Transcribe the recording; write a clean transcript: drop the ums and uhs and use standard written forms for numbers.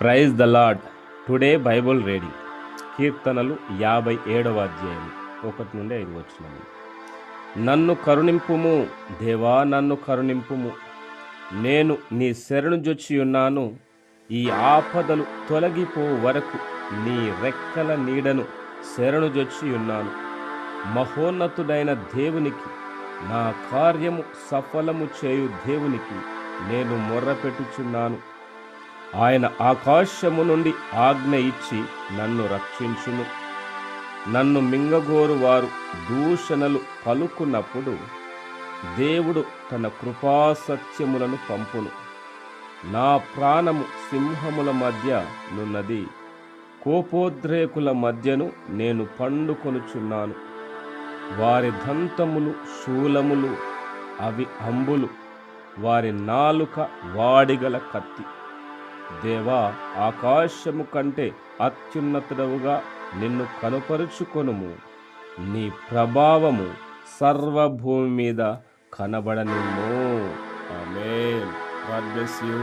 Praise the Lord. Today Bible reading కీర్తనలు 57వ అధ్యాయం 1 నుండి 5 వచనములు. నన్ను కరుణింపుము దేవా, నన్ను కరుణింపుము. నేను నీ శరణు జొచ్చియున్నాను. ఈ ఆపదలు తొలగిపో వరకు నీ రెక్కల నీడను శరణు జొచ్చియున్నాను. మహోన్నతుడైన దేవునికి, నా కార్యము సఫలము చేయు దేవునికి నేను మొర్రపెట్టుచున్నాను. ఆయన ఆకాశము నుండి ఆజ్ఞ ఇచ్చి నన్ను రక్షించును. నన్ను మింగగోరు వారు దూషణలు పలుకున్నప్పుడు దేవుడు తన కృపాసత్యములను పంపును. నా ప్రాణము సింహముల మధ్య నున్నది, కోపోద్రేకుల మధ్యను నేను పండుకొనుచున్నాను. వారి దంతములు శూలములు, అవి అంబులు, వారి నాలుక వాడిగల కత్తి. దేవా, ఆకాశము కంటే అత్యున్నతుడవుగా నిన్ను కనుపరుచుకొనుము. నీ ప్రభావము సర్వభూమి మీద కనబడనిమ్ము. ఆమేన్. God bless you.